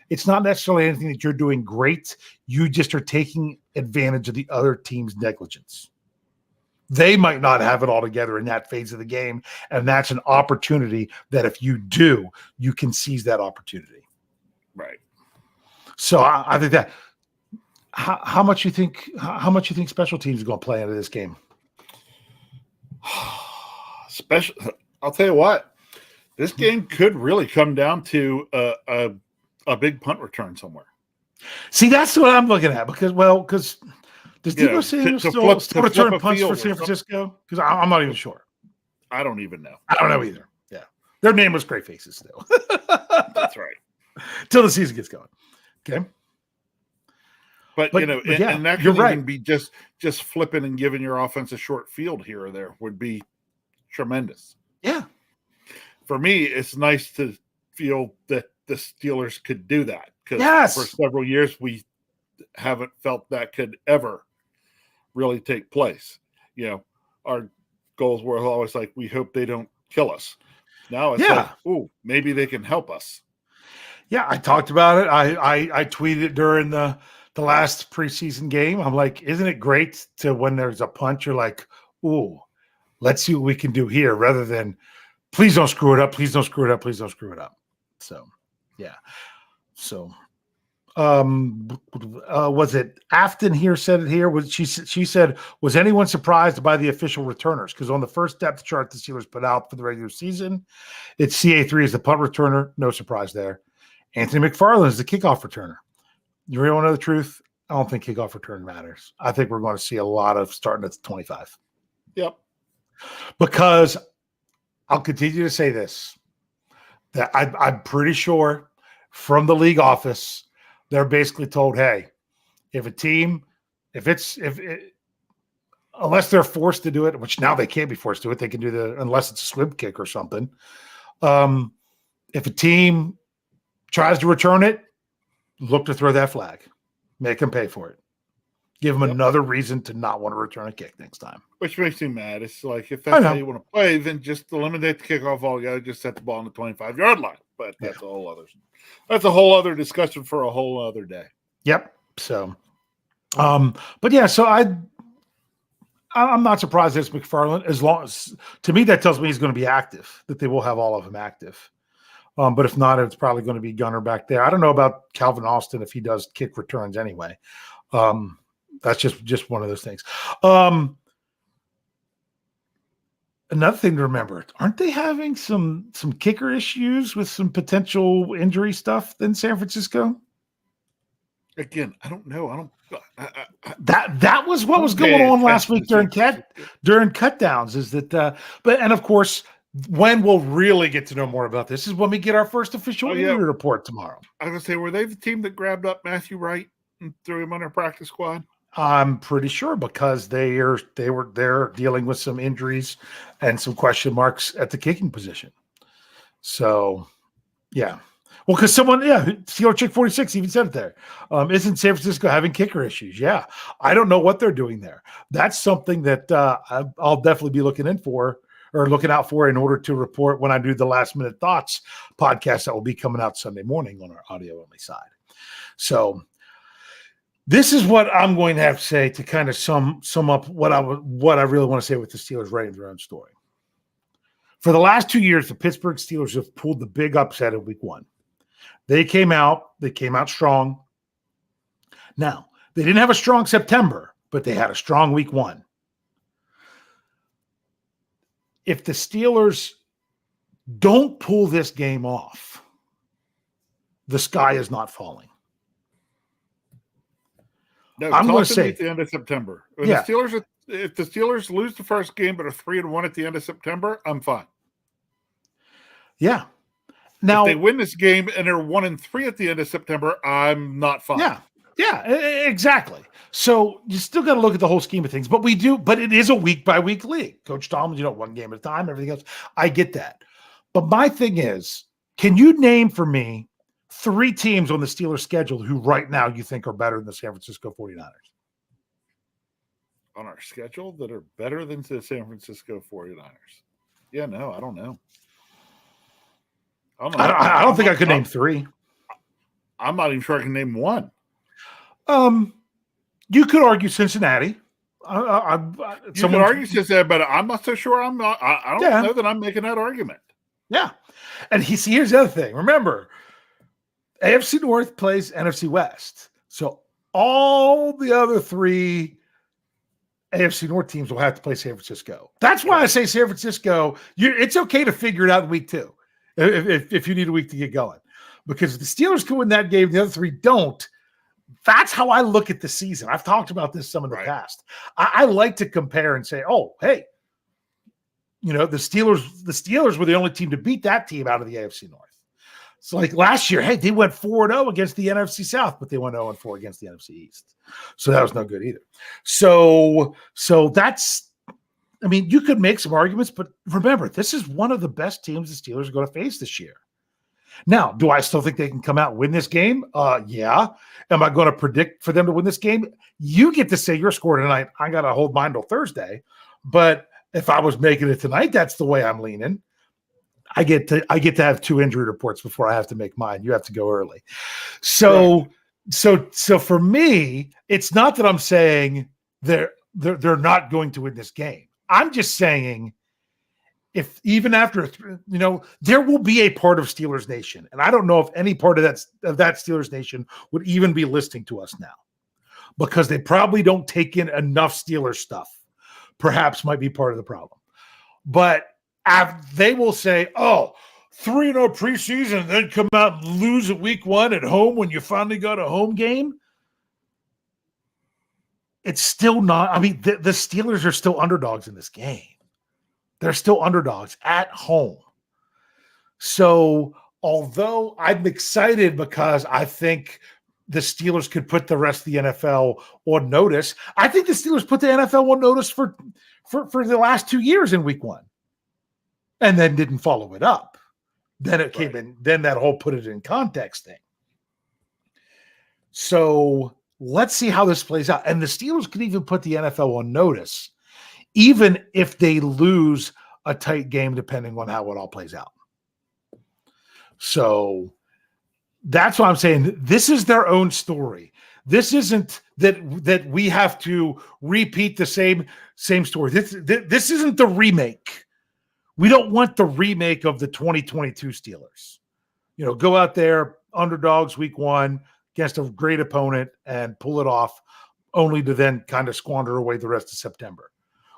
necessarily anything that you're doing great. You just are taking advantage of the other team's negligence. They might not have it all together in that phase of the game, and that's an opportunity that if you do, you can seize that opportunity. Right. So I think that how much you think special teams are going to play into this game? I'll tell you what, this game could really come down to a big punt return somewhere. See, that's what I'm looking at because does Debo Samuel still return punts for San Francisco? Because I'm not even sure. I don't even know. I don't know either. Yeah, their name was Great Faces still. That's right. Till the season gets going. Okay. But and that could even be just flipping and giving your offense a short field here or there would be tremendous. Yeah. For me, it's nice to feel that the Steelers could do that because for several years we haven't felt that could ever really take place. Our goals were always like, we hope they don't kill us. Now it's like, oh, maybe they can help us. Yeah, I talked about it. I tweeted it during the last preseason game. I'm like, isn't it great to when there's a punch, you're like, ooh, let's see what we can do here rather than please don't screw it up. Please don't screw it up. Please don't screw it up. So, yeah. So, was it Afton here said it here? She said, was anyone surprised by the official returners? Because on the first depth chart the Steelers put out for the regular season, it's CA3 as the punt returner. No surprise there. Anthony McFarland is the kickoff returner. You really want to know the truth? I don't think kickoff return matters. I think we're going to see a lot of starting at 25. Yep. Because I'll continue to say this, that I'm pretty sure from the league office, they're basically told, hey, unless they're forced to do it, which now they can't be forced to do it, they can do unless it's a swim kick or something. If a team tries to return it, look to throw that flag. Make them pay for it. Give them another reason to not want to return a kick next time. Which makes me mad. It's like, if that's how you want to play, then just eliminate the kickoff altogether. Just set the ball on the 25-yard line. But that's a whole other discussion for a whole other day. Yep. So, but yeah, so I'm not surprised it's McFarland. As long as, to me, that tells me he's going to be active, that they will have all of them active. But if not, it's probably going to be Gunner back there. I don't know about Calvin Austin if he does kick returns anyway. That's just one of those things. Another thing to remember, aren't they having some kicker issues with some potential injury stuff in San Francisco? Again, I don't know. That was what was going on last week during cutdowns. Is that and of course, when we'll really get to know more about this is when we get our first official injury report tomorrow. I was going to say, were they the team that grabbed up Matthew Wright and threw him on their practice squad? I'm pretty sure because they're dealing with some injuries and some question marks at the kicking position. So, yeah. Well, because someone, Steeler Chick 46 even said it there. Isn't San Francisco having kicker issues? Yeah. I don't know what they're doing there. That's something that I'll definitely be looking out for in order to report when I do the Last Minute Thoughts podcast that will be coming out Sunday morning on our audio only side. So this is what I'm going to have to say to kind of sum up what I really want to say with the Steelers writing their own story. For the last 2 years, the Pittsburgh Steelers have pulled the big upset in week 1. They came out strong. Now, they didn't have a strong September, but they had a strong week 1. If the Steelers don't pull this game off, the sky is not falling. No, I'm going to say at the end of September. If the Steelers lose the first game but are 3-1 at the end of September, I'm fine. Yeah. Now if they win this game and they're 1-3 at the end of September, I'm not fine. Yeah, exactly. So you still got to look at the whole scheme of things, but it is a week by week league. Coach Tom, one game at a time, everything else. I get that. But my thing is, can you name for me 3 teams on the Steelers schedule who right now you think are better than the San Francisco 49ers? On our schedule that are better than the San Francisco 49ers? Yeah, no, I don't know. I don't think I could name 3. I'm not even sure I can name 1. You could argue Cincinnati. You could argue Cincinnati, but I'm not so sure. I don't know that I'm making that argument. Yeah. And here's the other thing. Remember, AFC North plays NFC West. So all the other 3 AFC North teams will have to play San Francisco. That's why I say San Francisco, it's okay to figure it out in week 2 if you need a week to get going. Because if the Steelers can win that game, the other 3 don't. That's how I look at the season. I've talked about this some in the past. I like to compare and say, oh, hey, the Steelers were the only team to beat that team out of the AFC North. So like last year, hey, they went 4-0 against the NFC South, but they went 0-4 against the NFC East. So that was no good either. So that's, you could make some arguments, but remember, this is one of the best teams the Steelers are going to face this year. Now, do I still think they can come out and win this game? Yeah. Am I going to predict for them to win this game? You get to say your score tonight. I got to hold mine till Thursday. But if I was making it tonight, that's the way I'm leaning. I get to have 2 injury reports before I have to make mine. You have to go early. So for me, it's not that I'm saying they're not going to win this game. I'm just saying, if even after, there will be a part of Steelers Nation, and I don't know if any part of that Steelers Nation would even be listening to us now, because they probably don't take in enough Steelers stuff. Perhaps might be part of the problem. But they will say, oh, 3-0 preseason, and then come out and lose at week 1 at home when you finally got a home game. It's still not. The Steelers are still underdogs in this game. They're still underdogs at home. So although I'm excited because I think the Steelers could put the rest of the NFL on notice, I think the Steelers put the NFL on notice for the last 2 years in week 1 and then didn't follow it up. Then it came in, then that whole put it in context thing. So let's see how this plays out. And the Steelers could even put the NFL on notice, even if they lose a tight game, depending on how it all plays out. So that's why I'm saying this is their own story. This isn't that we have to repeat the same story. This isn't the remake. We don't want the remake of the 2022 Steelers. Go out there, underdogs week 1 against a great opponent and pull it off, only to then kind of squander away the rest of September.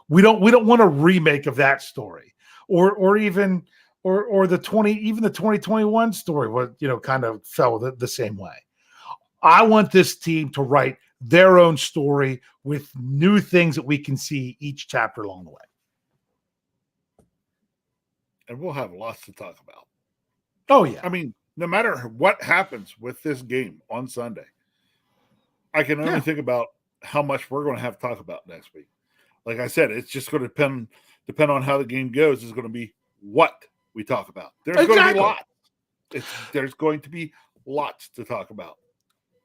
We don't want a remake of that story, or even the 2021 story was kind of fell the same way. I want this team to write their own story with new things that we can see each chapter along the way. And we'll have lots to talk about. Oh yeah. No matter what happens with this game on Sunday, I can only think about how much we're going to have to talk about next week. Like I said, it's just going to depend on how the game goes. Is going to be what we talk about. There's going to be lots. There's going to be lots to talk about.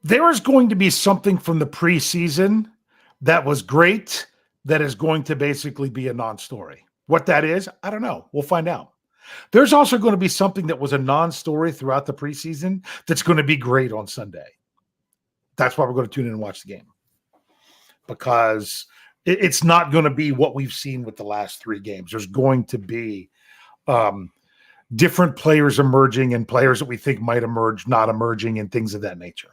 There is going to be something from the preseason that was great that is going to basically be a non-story. What that is, I don't know. We'll find out. There's also going to be something that was a non-story throughout the preseason that's going to be great on Sunday. That's why we're going to tune in and watch the game, because it's not going to be what we've seen with the last 3 games. There's going to be different players emerging and players that we think might emerge, not emerging, and things of that nature.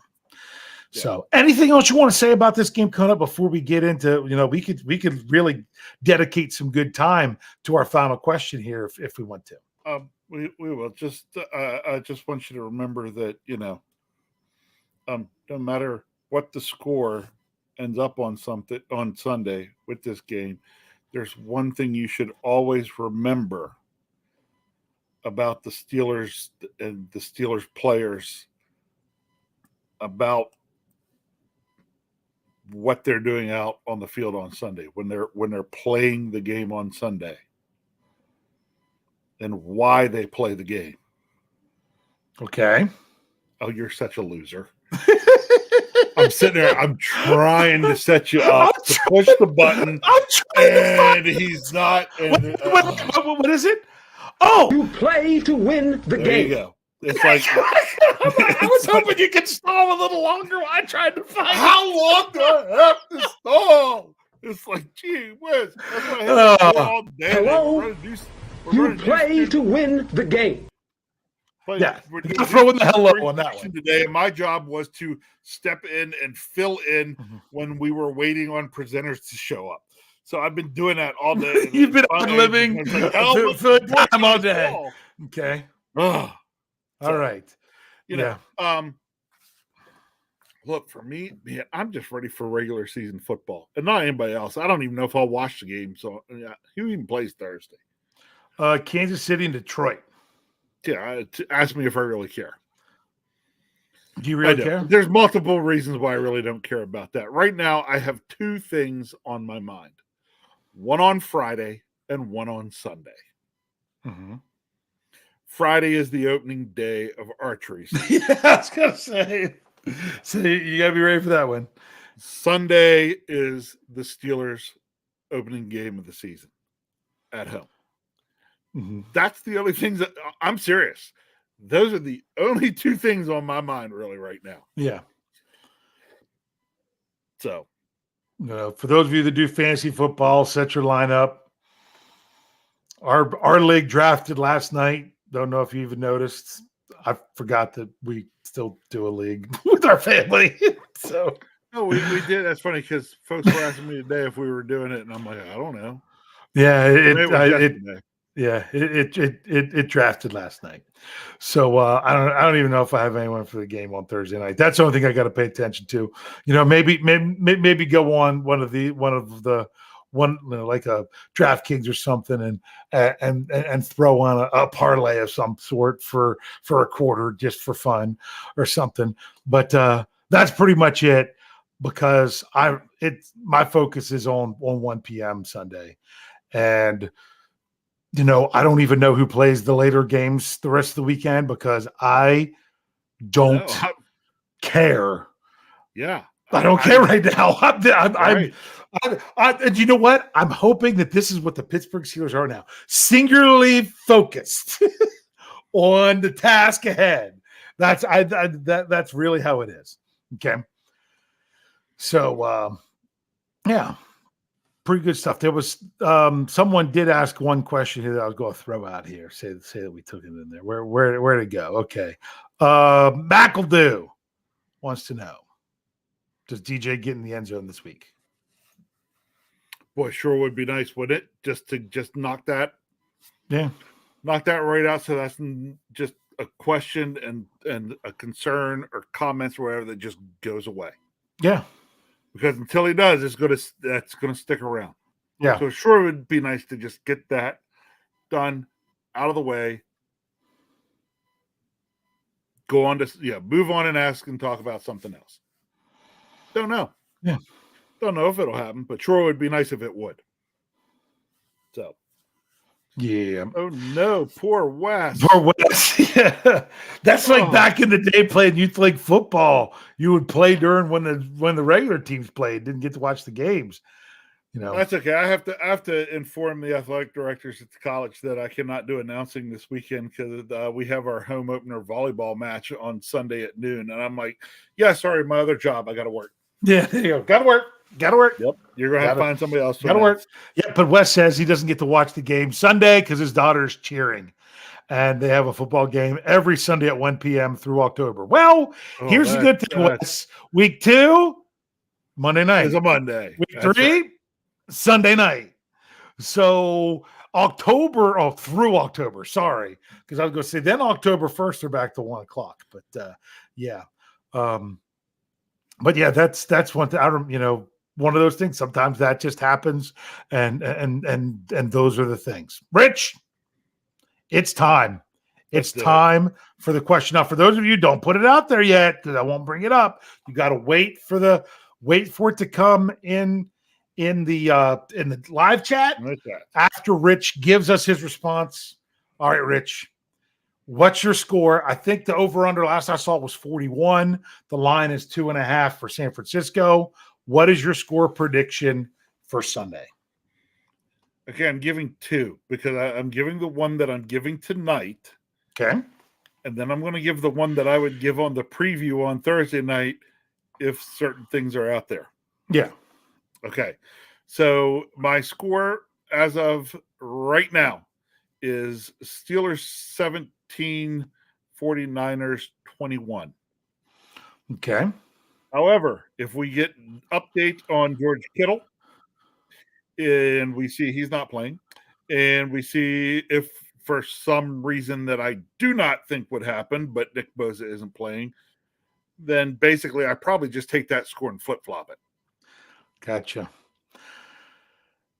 Yeah. So anything else you want to say about this game coming up before we get into, we could really dedicate some good time to our final question here if we want to. We will. Just I just want you to remember that, no matter what the score ends up on Sunday with this game, there's one thing you should always remember about the Steelers and the Steelers players, about what they're doing out on the field on Sunday when they're playing the game on Sunday, and why they play the game. Okay. Oh, you're such a loser. I'm sitting there. I'm trying to set you up to push the button. I'm trying to he's not. And, what is it? Oh, you play to win the game. There you go. It's like I was hoping you could stall a little longer while I tried to find. How long do I have to stall? It's like, gee whiz. That's what I have to do all day. Hello. You play to win the game. Yeah, we're throwing the hello on that one today. My job was to step in and fill in when we were waiting on presenters to show up. So I've been doing that all day. You've been living for time all day. Okay. All right. Look, for me, man, I'm just ready for regular season football, and not anybody else. I don't even know if I'll watch the game. So who even plays Thursday? Kansas City and Detroit. Yeah, ask me if I really care. Do you really care? There's multiple reasons why I really don't care about that. Right now, I have 2 things on my mind. One on Friday and one on Sunday. Mm-hmm. Friday is the opening day of archery season. Yeah, I was going to say. So you got to be ready for that one. Sunday is the Steelers' opening game of the season at home. Mm-hmm. That's the only things that I'm serious. Those are the only 2 things on my mind really right now. Yeah. So, for those of you that do fantasy football, set your lineup. Our league drafted last night. Don't know if you even noticed. I forgot that we still do a league with our family. So, no, we did. That's funny because folks were asking me today if we were doing it, and I'm like, I don't know. Yeah, it drafted last night. So I don't even know if I have anyone for the game on Thursday night. That's the only thing I got to pay attention to. Maybe go on one like a DraftKings or something and throw on a parlay of some sort for a quarter just for fun or something. But that's pretty much it, because my focus is on 1 p.m. Sunday, and I don't even know who plays the later games the rest of the weekend, because I don't care. Yeah. I don't care right now. And you know what? I'm hoping that this is what the Pittsburgh Steelers are now. Singularly focused on the task ahead. That's really how it is. Okay. So, yeah. Pretty good stuff. There was someone did ask one question here that I was going to throw out here. Say that we took it in there. Where to go? Okay. McEldew wants to know: does DJ get in the end zone this week? Boy, sure would be nice, wouldn't it? Just knock that. Yeah. Knock that right out. So that's just a question and a concern or comments or whatever that just goes away. Yeah. Because until he does, that's gonna stick around. Yeah. So sure it would be nice to just get that done, out of the way. Go on to move on and ask and talk about something else. Don't know. Yeah. Don't know if it'll happen, but sure it would be nice if it would. So Yeah. Oh no, poor Wes. Poor Wes. Yeah. That's like back in the day playing youth league football. You would play during when the regular teams played, didn't get to watch the games. That's okay. I have to inform the athletic directors at the college that I cannot do announcing this weekend because we have our home opener volleyball match on Sunday at noon, and I'm like, yeah, sorry, my other job, I got to work. Yeah, there you go. Got to work. Yep, you're gonna have to find somebody else. Got to work. Yeah, but Wes says he doesn't get to watch the game Sunday because his daughter's cheering, and they have a football game every Sunday at 1 p.m. through October. Well, here's the good thing, Wes. Week 2, Monday night. It's a Monday. Week 3, Sunday night. So through October. Sorry, because I was going to say then October 1st they're back to 1 o'clock. But yeah, but yeah, that's one thing. I don't, one of those things. Sometimes that just happens, and those are the things. Rich, it's time. It's time for the question. Now, for those of you who don't put it out there yet, because I won't bring it up, you got to wait for it to come in the live chat after Rich gives us his response. All right, Rich, what's your score? I think the over-under last I saw was 41. The line is 2.5 for San Francisco. What is your score prediction for Sunday? Okay, I'm giving 2 because I'm giving the one that I'm giving tonight. Okay. And then I'm going to give the one that I would give on the preview on Thursday night if certain things are out there. Yeah. Okay. So my score as of right now is Steelers 17, 49ers 21. Okay. However, if we get updates on George Kittle and we see he's not playing, and we see if for some reason that I do not think would happen, but Nick Bosa isn't playing, then basically I probably just take that score and flip-flop it. Gotcha.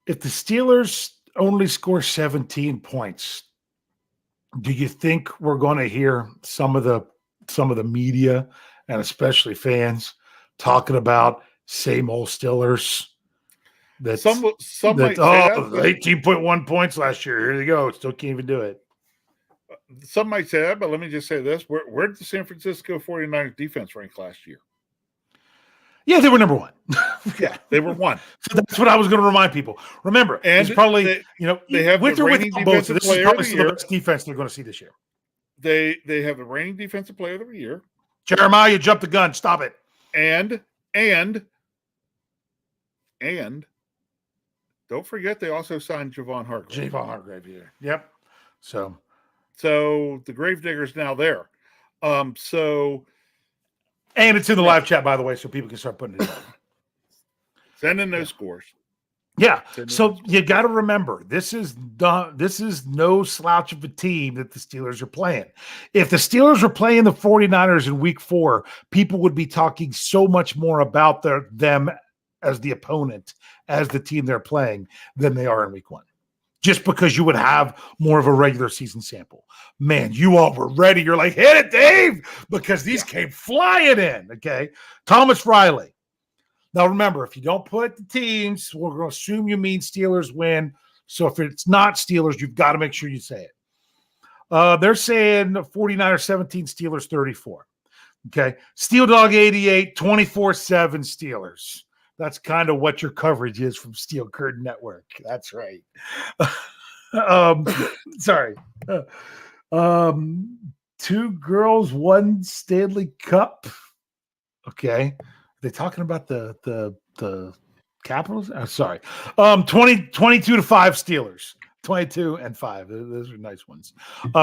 If the Steelers only score 17 points, do you think we're going to hear some of the media and especially fans talking about same old Steelers? That some might say that, 18.1 points last year. Here they go. Still can't even do it. Some might say that, but let me just say this. Where did the San Francisco 49ers defense rank last year? Yeah, they were number 1. Yeah, they were 1. So that's what I was going to remind people. Remember, and it's probably they have with the or reigning without both. So this is probably the the best defense they're going to see this year. They have the reigning defensive player of the year. Jeremiah, you jumped the gun. Stop it. And don't forget they also signed Javon Hargrave. Yeah. Yep. So the Gravedigger's now there. And it's in the live chat, by the way, so people can start putting it in. Send in those scores. Yeah. So you got to remember, this is no slouch of a team that the Steelers are playing. If the Steelers were playing the 49ers in week 4, people would be talking so much more about them as the opponent, as the team they're playing, than they are in week 1. Just because you would have more of a regular season sample. Man, you all were ready. You're like, hit it, Dave, because these came flying in, okay? Thomas Riley. Now, remember, if you don't put the teams, we're going to assume you mean Steelers win. So if it's not Steelers, you've got to make sure you say it. They're saying 49ers 17, Steelers 34. Okay. Steel Dog 88, 24/7 Steelers. That's kind of what your coverage is from Steel Curtain Network. That's right. Sorry. 2 girls, 1 Stanley Cup. Okay. Are they talking about the Capitals? Sorry. 22-5 Steelers. 22-5. Those are nice ones.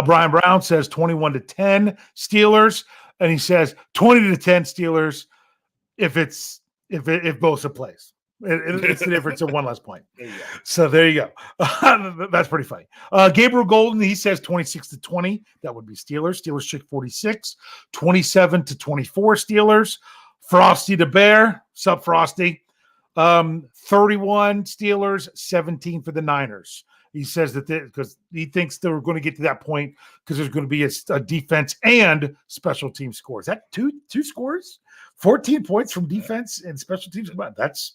Brian Brown says 21-10 Steelers, and he says 20-10 Steelers if Bosa plays. It's the difference of 1 less point. So there you go. That's pretty funny. Gabriel Golden, he says 26-20. That would be Steelers. Steelers chick 46. 27-24 Steelers. Frosty the Bear. Sup, Frosty. 31 Steelers, 17 for the Niners. He says that because he thinks they're going to get to that point because there's going to be a defense and special team scores. That two scores, 14 points from defense and special teams. That's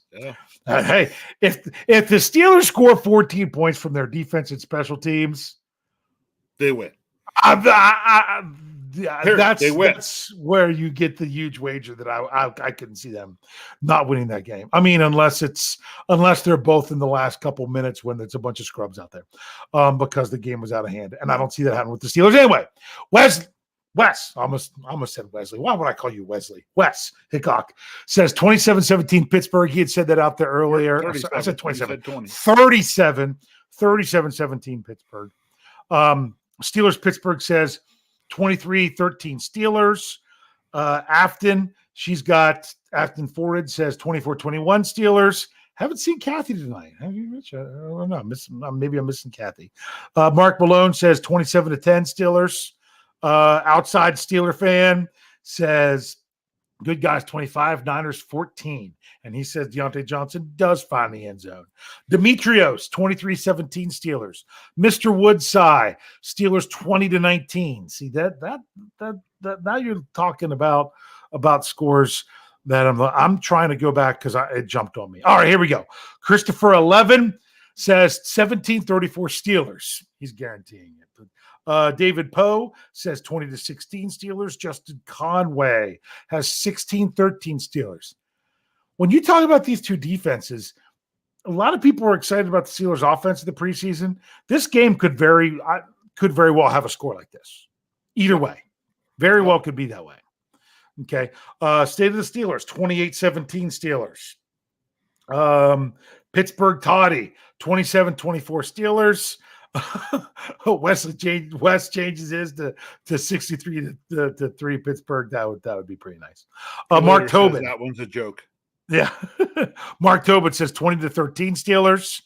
hey, if the Steelers score 14 points from their defense and special teams, they win. That's where you get the huge wager that I couldn't see them not winning that game. I mean, unless they're both in the last couple minutes when there's a bunch of scrubs out there, because the game was out of hand, and I don't see that happening with the Steelers anyway. Wes, I almost said Wesley. Why would I call you Wesley? Wes Hickok says 27-17 Pittsburgh. He had said that out there earlier. I said 27. 37-17 Pittsburgh. Steelers Pittsburgh says 23-13 Steelers. Afton Forrid says 24-21 Steelers. Haven't seen Kathy tonight. Have you, Rich? I don't know. Maybe I'm missing Kathy. Mark Malone says 27-10 Steelers. Outside Steeler fan says good guys 25, Niners 14. And he says Deontay Johnson does find the end zone. Demetrios 23-17 Steelers. Mr. Woodside Steelers 20-19. See that now you're talking about scores that I'm trying to go back because it jumped on me. All right, here we go. Christopher 11 says 17-34 Steelers. He's guaranteeing it. David Poe says 20-16 Steelers. Justin Conway has 16-13 Steelers. When you talk about these two defenses, a lot of people are excited about the Steelers' offense in the preseason. This game could very well have a score like this. Either way, very well could be that way. Okay. State of the Steelers, 28-17 Steelers. Pittsburgh Toddy, 27-24 Steelers. Wes changes his to 63-3 Pittsburgh. That would be pretty nice. Mark Tobin. That one's a joke. Yeah. Mark Tobin says 20-13 Steelers.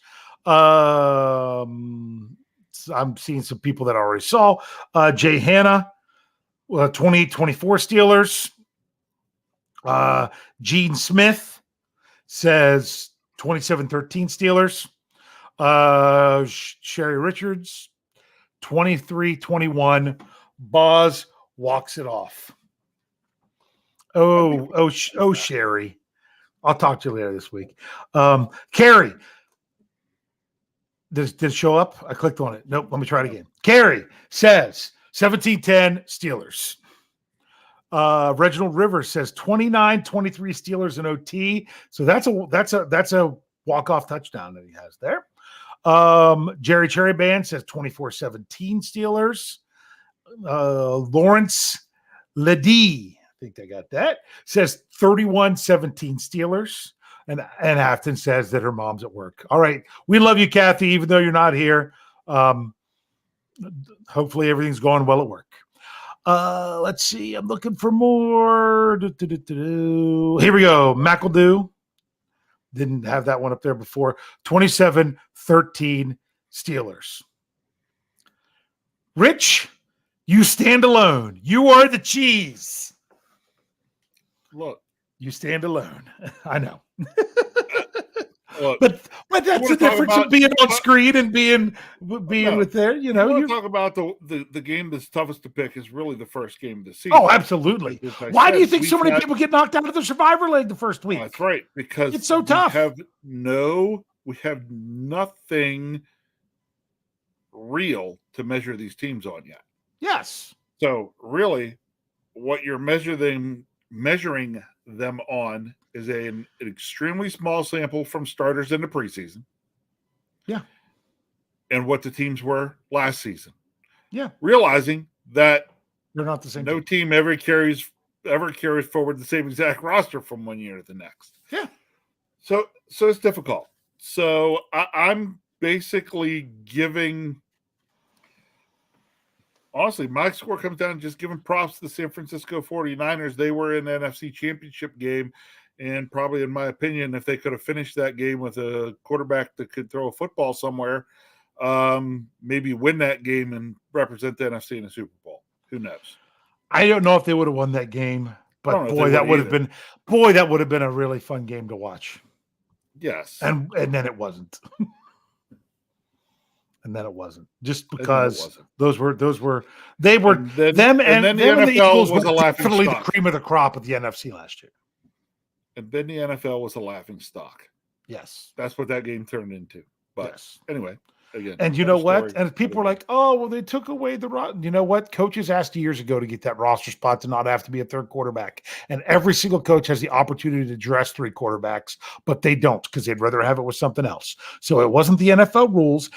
I'm seeing some people that I already saw. Jay Hanna, 28-24 Steelers. Gene Smith says 27-13 Steelers. Sherry Richards, 23-21. Boz walks it off. Oh, Sherry. I'll talk to you later this week. Carrie. Did it show up? I clicked on it. Nope. Let me try it again. Carrie says 17-10 Steelers. Reginald Rivers says 29-23 Steelers in OT. So that's a walk-off touchdown that he has there. Jerry Cherry Band says 24-17 Steelers. Lawrence Ledee, I think I got that, says 31-17 Steelers. And Afton says that her mom's at work. All right. We love you, Kathy, even though you're not here. Hopefully everything's going well at work. Let's see. I'm looking for more. Here we go. McEldew. Didn't have that one up there before. 27-13 Steelers. Rich, you stand alone. You are the cheese. Look. You stand alone. I know. Look, but that's the difference of being on screen and being with there. You know, you talk about the game that's toughest to pick is really the first game of the season. Oh, absolutely. Why do you think so many people get knocked out of the Survivor League the first week? That's right, because it's so tough. We have nothing real to measure these teams on yet. Yes. So really, what you're measuring them on is an extremely small sample from starters in the preseason. Yeah. And what the teams were last season. Yeah. Realizing that they're not the same. No team ever carries forward the same exact roster from one year to the next. Yeah. So it's difficult. So I'm basically giving, honestly, my score comes down to just giving props to the San Francisco 49ers. They were in the NFC Championship game, and probably, in my opinion, if they could have finished that game with a quarterback that could throw a football somewhere, maybe win that game and represent the NFC in the Super Bowl. Who knows? I don't know if they would have won that game, but boy, that would have been a really fun game to watch. Yes. And then it wasn't. And then it wasn't, just because those were them and the Eagles was definitely the cream of the crop of the NFC last year. And then the NFL was a laughing stock. Yes, that's what that game turned into. But anyway, again, and you know what? And people are like, "Oh, well, they took away the." You know what? Coaches asked years ago to get that roster spot to not have to be a third quarterback, and every single coach has the opportunity to dress 3 quarterbacks, but they don't because they'd rather have it with something else. So it wasn't the NFL rules.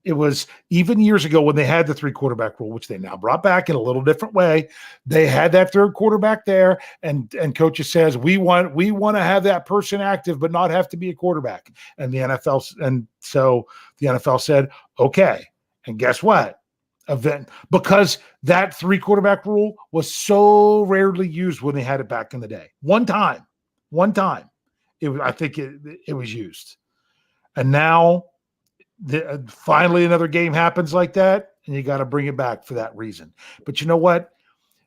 It was even years ago when they had the 3 quarterback rule, which they now brought back in a little different way. They had that third quarterback there, and coaches says we want to have that person active, but not have to be a quarterback. And the NFL said, okay. And guess what? Because that 3 quarterback rule was so rarely used when they had it back in the day. One time, I think it was used, and now. Finally another game happens like that, and you got to bring it back for that reason. But you know what?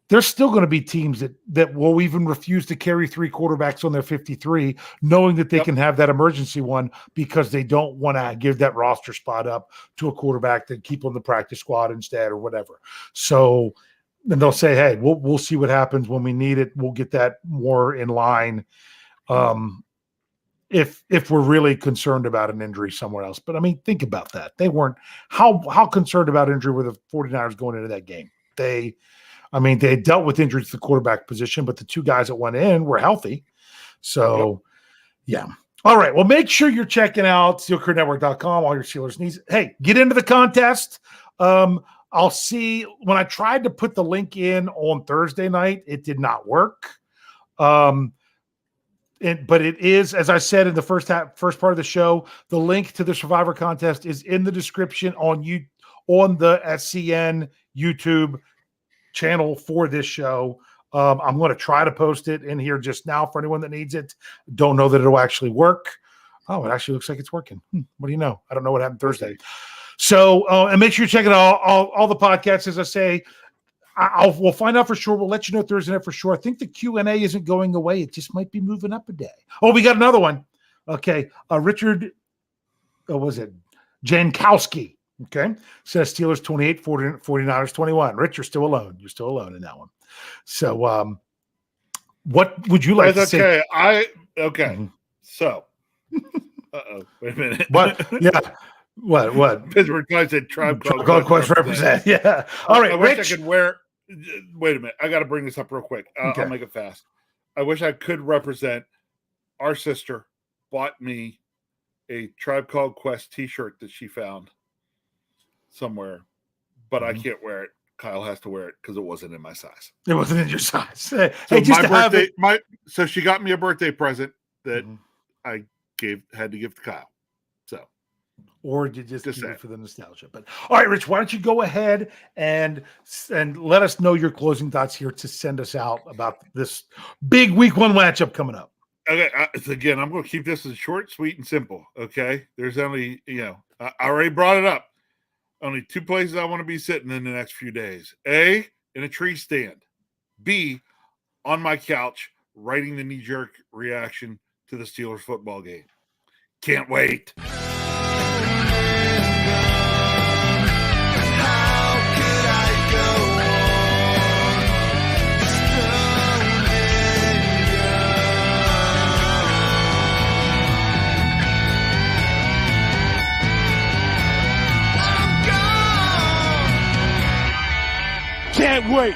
There's still going to be teams that will even refuse to carry 3 quarterbacks on their 53, knowing that they can have that emergency one because they don't want to give that roster spot up to a quarterback that keep on the practice squad instead or whatever. So, and they'll say, hey, we'll see what happens when we need it. We'll get that more in line. If we're really concerned about an injury somewhere else. But I mean, think about that. They weren't how concerned about injury were the 49ers going into that game. They dealt with injuries to the quarterback position, but the 2 guys that went in were healthy. So yeah. All right. Well, make sure you're checking out SteelCareerNetwork.com, all your Steelers needs. Hey, get into the contest. I'll see when I tried to put the link in on Thursday night, it did not work. But it is, as I said in the first part of the show, the link to the Survivor contest is in the description on the SCN YouTube channel for this show. I'm going to try to post it in here just now for anyone that needs it. Don't know that it'll actually work. Oh, it actually looks like it's working. What do you know? I don't know what happened Thursday. So, and make sure you're checking out all the podcasts. As I say, we'll find out for sure. We'll let you know Thursday night for sure. I think the Q&A isn't going away. It just might be moving up a day. Oh, we got another one. Okay. Richard, what was it? Jankowski. Okay. Says Steelers 28, 49ers 21. Rich, you're still alone. You're still alone in that one. So what would you like to say? Okay. So, wait a minute. What? Yeah. What? Pittsburgh Steelers said Tribe Called Quest represent. Yeah. All right, I wish I could wear. Wait a minute. I got to bring this up real quick. I'll make it fast. I wish I could represent. Our sister bought me a Tribe Called Quest T-shirt that she found somewhere, but I can't wear it. Kyle has to wear it because it wasn't in my size. It wasn't in your size. So my birthday, so she got me a birthday present that I had to give to Kyle. So. Or you just keep it for the nostalgia. But all right, Rich, why don't you go ahead and let us know your closing thoughts here to send us out about this big week 1 matchup coming up. Okay, again, I'm going to keep this as short, sweet, and simple. Okay, there's only I already brought it up. Only 2 places I want to be sitting in the next few days: A, in a tree stand; B, on my couch writing the knee-jerk reaction to the Steelers football game. Can't wait. Can't wait.